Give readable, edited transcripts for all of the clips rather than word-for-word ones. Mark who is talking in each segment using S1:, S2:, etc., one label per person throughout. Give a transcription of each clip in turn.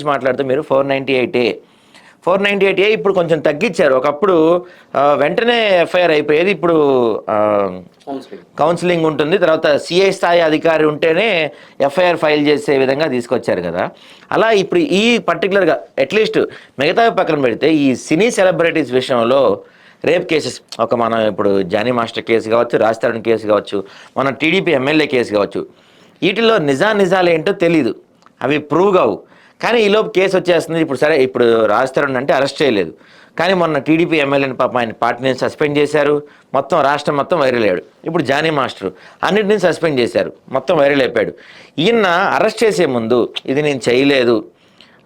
S1: గురించి మాట్లాడుతూ మీరు 498A ఇప్పుడు కొంచెం తగ్గించారు. ఒకప్పుడు వెంటనే ఎఫ్ఐఆర్ అయిపోయేది, ఇప్పుడు కౌన్సిలింగ్ ఉంటుంది, తర్వాత సిఐ స్థాయి అధికారి ఉంటేనే ఎఫ్ఐఆర్ ఫైల్ చేసే విధంగా తీసుకొచ్చారు కదా. అలా ఇప్పుడు ఈ పర్టికులర్గా అట్లీస్ట్ మిగతా పక్కన పెడితే ఈ సినీ సెలబ్రిటీస్ విషయంలో రేప్ కేసెస్, మనం ఇప్పుడు జానీ మాస్టర్ కేసు కావచ్చు, రాజ్ తరుణ్ కేసు కావచ్చు, మన టీడీపీ ఎమ్మెల్యే కేసు కావచ్చు, వీటిలో నిజాలు ఏంటో తెలీదు, అవి ప్రూవ్ కావు. కానీ ఈలోపు కేసు వచ్చేస్తుంది. ఇప్పుడు సరే, ఇప్పుడు రాజ్ తరుణ్ అంటే అరెస్ట్ చేయలేదు, కానీ మొన్న టీడీపీ ఎమ్మెల్యేని పాపం ఆయన పార్టీని సస్పెండ్ చేశారు, మొత్తం రాష్ట్రం మొత్తం వైరల్ అయ్యాడు. ఇప్పుడు జానీ మాస్టర్ అన్నింటినీ సస్పెండ్ చేశారు, మొత్తం వైరల్ అయిపోయాడు. ఈయన అరెస్ట్ చేసే ముందు ఇది నేను చేయలేదు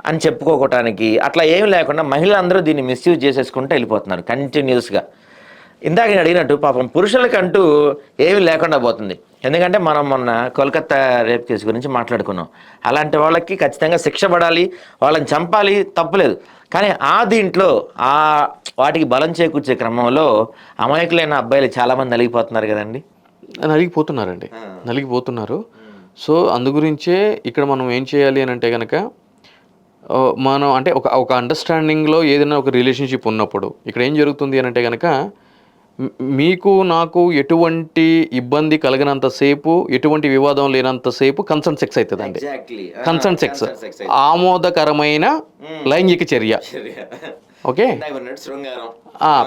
S1: అని చెప్పుకోవటానికి అట్లా ఏం లేకుండా మహిళలందరూ దీన్ని మిస్యూజ్ చేసేసుకుంటూ వెళ్ళిపోతున్నారు కంటిన్యూస్గా. ఇందాక నేను అడిగినట్టు పాపం పురుషులకంటూ ఏమీ లేకుండా పోతుంది. ఎందుకంటే మనం మొన్న కోల్కతా రేప్ కేసు గురించి మాట్లాడుకున్నాం. అలాంటి వాళ్ళకి ఖచ్చితంగా శిక్ష పడాలి, వాళ్ళని చంపాలి, తప్పులేదు. కానీ దీంట్లో వాటికి బలం చేకూర్చే క్రమంలో అమాయకులైన అబ్బాయిలు చాలామంది నలిగిపోతున్నారు కదండి.
S2: నలిగిపోతున్నారు. సో అందు గురించే ఇక్కడ మనం ఏం చేయాలి అని అంటే కనుక, మనం అంటే ఒక అండర్స్టాండింగ్లో ఏదైనా ఒక రిలేషన్షిప్ ఉన్నప్పుడు ఇక్కడ ఏం జరుగుతుంది అని అంటే కనుక, మీకు నాకు ఎటువంటి ఇబ్బంది కలిగినంతసేపు, ఎటువంటి వివాదం లేనంతసేపు కన్సర్న్ సెక్స్ అవుతుందండి. కన్సర్న్ సెక్స్ ఆమోదకరమైన లైంగిక చర్య. ఓకే,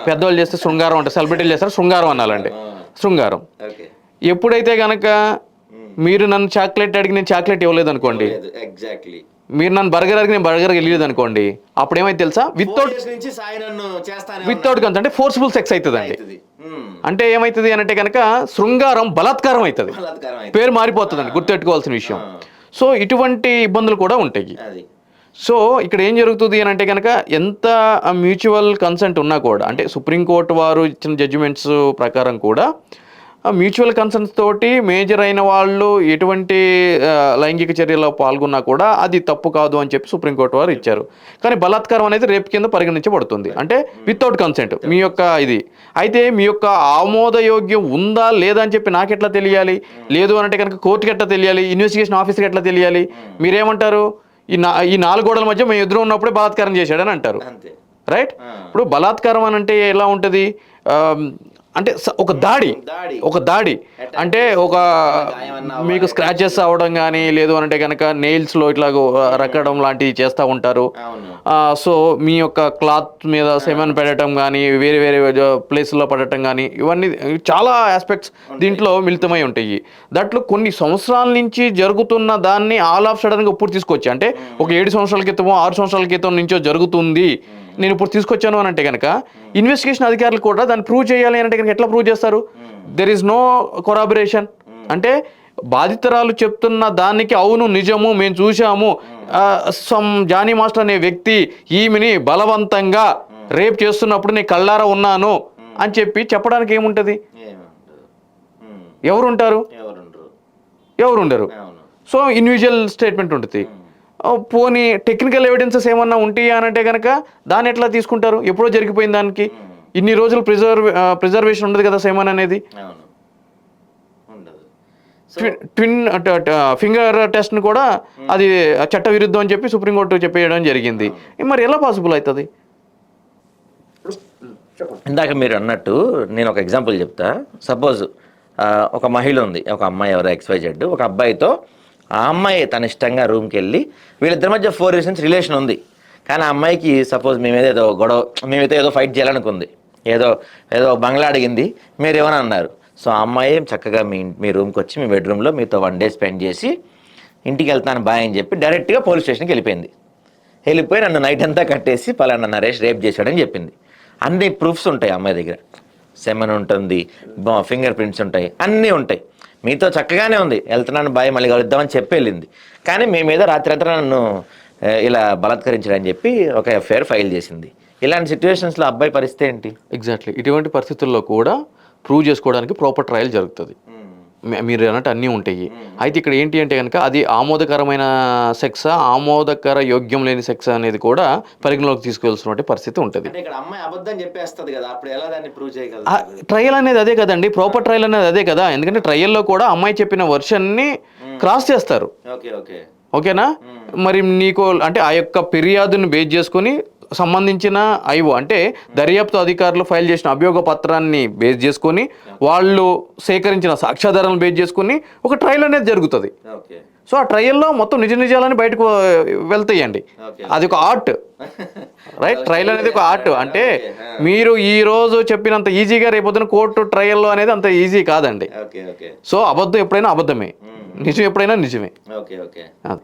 S2: పెద్దవాళ్ళు చేస్తే శృంగారం అంటే, సెలబ్రిటీలు చేస్తారు శృంగారం అనాలండి. శృంగారం ఎప్పుడైతే కనుక మీరు నన్ను చాక్లెట్ అడిగి నేను చాక్లెట్ ఇవ్వలేదు అనుకోండి, మీరు నన్ను బర్గర్ అడిగి నేను బర్గర్ వెళ్ళలేదు అనుకోండి, అప్పుడు ఏమైతే తెలుసా, వితౌట్ కన్సెంట్ అంటే ఫోర్స్ఫుల్ సెక్స్ అవుతుందండి. అంటే ఏమవుతుంది అని అంటే కనుక శృంగారం బలాత్కారం అవుతుంది, పేరు మారిపోతుందండి, గుర్తుపెట్టుకోవాల్సిన విషయం. సో ఇటువంటి ఇబ్బందులు కూడా ఉంటాయి. సో ఇక్కడ ఏం జరుగుతుంది అని అంటే కనుక, ఎంత మ్యూచువల్ కన్సెంట్ ఉన్నా కూడా, అంటే సుప్రీంకోర్టు వారు ఇచ్చిన జడ్జిమెంట్స్ ప్రకారం కూడా మ్యూచువల్ కన్సెంట్స్ తోటి మేజర్ అయిన వాళ్ళు ఎటువంటి లైంగిక చర్యలో పాల్గొన్నా కూడా అది తప్పు కాదు అని చెప్పి సుప్రీంకోర్టు వారు ఇచ్చారు. కానీ బలాత్కారం అనేది రేప్ కింద పరిగణించబడుతుంది, అంటే వితౌట్ కన్సెంట్ మీ యొక్క ఇది. అయితే మీ యొక్క ఆమోదయోగ్యం ఉందా లేదా అని చెప్పి నాకెట్లా తెలియాలి? లేదు అంటే కనుక కోర్టుకి ఎట్లా తెలియాలి? ఇన్వెస్టిగేషన్ ఆఫీసర్కి ఎట్లా తెలియాలి? మీరేమంటారు? ఈ 4 గోడల మధ్య మేము ఎదురు ఉన్నప్పుడే బలాత్కారం చేశాడని అంటారు, రైట్? ఇప్పుడు బలాత్కారం అని అంటే ఎలా ఉంటుంది అంటే, ఒక దాడి అంటే మీకు స్క్రాచెస్ అవ్వడం కానీ, లేదు అంటే కనుక నెయిల్స్లో ఇట్లా రక్కడం లాంటివి చేస్తూ ఉంటారు. సో మీ యొక్క క్లాత్ మీద సెమెన్ పెట్టడం కానీ, వేరే వేరే ప్లేస్లో పడటం కానీ, ఇవన్నీ చాలా ఆస్పెక్ట్స్ దీంట్లో మిళితమై ఉంటాయి. దాంట్లో కొన్ని సంవత్సరాల నుంచి జరుగుతున్న దాన్ని ఆల్ ఆఫ్ సడన్గా ఇప్పుడు తీసుకొచ్చి, అంటే ఒక 7 సంవత్సరాల క్రితమో 6 సంవత్సరాల క్రితం నుంచో జరుగుతుంది, నేను ఇప్పుడు తీసుకొచ్చాను అని అంటే కనుక ఇన్వెస్టిగేషన్ అధికారులు కూడా దాన్ని ప్రూవ్ చేయాలి అని అంటే కనుక ఎట్లా ప్రూవ్ చేస్తారు? There is no corroboration. అంటే బాధితురాలు చెప్తున్న దానికి అవును నిజము మేము చూసాము, జానీ మాస్టర్ అనే వ్యక్తి ఈమెని బలవంతంగా రేప్ చేస్తున్నప్పుడు నేను కళ్ళారా ఉన్నాను అని చెప్పడానికి ఏముంటుంది? ఎవరుంటారు? ఎవరుండరు. సో ఇండివిజువల్ స్టేట్మెంట్ ఉంటుంది. పోనీ టెక్నికల్ ఎవిడెన్సెస్ ఏమన్నా ఉంటాయా అని అంటే కనుక దాన్ని ఎట్లా తీసుకుంటారు? ఎప్పుడో జరిగిపోయిన దానికి ఇన్ని రోజులు ప్రిజర్వేషన్ ఉండదు కదా సెమన్ అనేది. ట్విన్ ఫింగర్ టెస్ట్ని కూడా అది చట్ట విరుద్ధం అని చెప్పి సుప్రీంకోర్టు చెప్పేయడం జరిగింది. మరి ఎలా పాసిబుల్ అవుతుంది?
S1: ఇందాక మీరు అన్నట్టు నేను ఒక ఎగ్జాంపుల్ చెప్తా. సపోజ్ ఒక మహిళ ఉంది, ఒక అమ్మాయి ఎవరో XYZ, ఒక అబ్బాయితో ఆ అమ్మాయి తన ఇష్టంగా రూమ్కి వెళ్ళి వీళ్ళిద్దరి మధ్య 4 years నుంచి రిలేషన్ ఉంది. కానీ ఆ అమ్మాయికి సపోజ్ మేమైతే ఏదో ఫైట్ చేయాలనుకుంది, ఏదో బంగ్లా అడిగింది, మీరేమని అన్నారు. సో ఆ అమ్మాయి చక్కగా మీ రూమ్కి వచ్చి మీ బెడ్రూమ్లో మీతో 1 day స్పెండ్ చేసి ఇంటికి వెళ్తాను బాయ్ అని చెప్పి డైరెక్ట్గా పోలీస్ స్టేషన్కి వెళ్ళిపోయి నన్ను నైట్ అంతా కట్టేసి పలానా నరేష్ రేప్ చేశాడని చెప్పింది. అన్ని ప్రూఫ్స్ ఉంటాయి అమ్మాయి దగ్గర, సెమన్ ఉంటుంది, ఫింగర్ ప్రింట్స్ ఉంటాయి, అన్నీ ఉంటాయి. మీతో చక్కగానే ఉంది, వెళ్తున్నాను బాయ్ మళ్ళీ కలుద్దామని చెప్పి వెళ్ళింది. కానీ మీ మీద రాత్రి నన్ను ఇలా బలాత్కరించాడని చెప్పి ఒక ఎఫ్ఐఆర్ ఫైల్ చేసింది. ఇలాంటి సిచ్యువేషన్స్లో అబ్బాయి పరిస్థితి ఏంటి?
S2: ఎగ్జాక్ట్లీ ఇటువంటి పరిస్థితుల్లో కూడా ప్రూవ్ చేసుకోవడానికి ప్రాపర్ ట్రయల్ జరుగుతుంది. మీరు అన్నట్టు అన్నీ ఉంటాయి. అయితే ఇక్కడ ఏంటి అంటే కనుక అది ఆమోదకరమైన సెక్స్, ఆమోదకర యోగ్యం లేని సెక్స్ అనేది కూడా పరిగణలోకి తీసుకెళ్తున్న పరిస్థితి ఉంటుంది. ట్రయల్ అనేది అదే కదండి, ప్రాపర్ ట్రయల్ అనేది అదే కదా. ఎందుకంటే ట్రయల్లో కూడా అమ్మాయి చెప్పిన వర్షన్ని క్రాస్ చేస్తారు. ఓకేనా. మరి నీకు అంటే ఆ యొక్క ఫిర్యాదుని బేస్ చేసుకొని సంబంధించిన ఐఓ అంటే దర్యాప్తు అధికారులు ఫైల్ చేసిన అభియోగ పత్రాన్ని బేస్ చేసుకొని వాళ్ళు సేకరించిన సాక్ష్యాధారాలను బేస్ చేసుకొని ఒక ట్రయల్ అనేది జరుగుతుంది.
S1: ఓకే.
S2: సో ఆ ట్రయల్లో మొత్తం నిజ నిజాలని బయటకు వెళ్తాయండి. అది ఒక ఆర్ట్, రైట్. ట్రయల్ అనేది ఒక ఆర్ట్. అంటే మీరు ఈ రోజు చెప్పినంత ఈజీగా రేపొద్దున కోర్టు ట్రయల్లో అనేది అంత ఈజీ కాదండి.
S1: ఓకే. ఓకే.
S2: సో అబద్ధం ఎప్పుడైనా అబద్ధమే, నిజం ఎప్పుడైనా నిజమే.
S1: ఓకే. ఓకే.
S2: అది.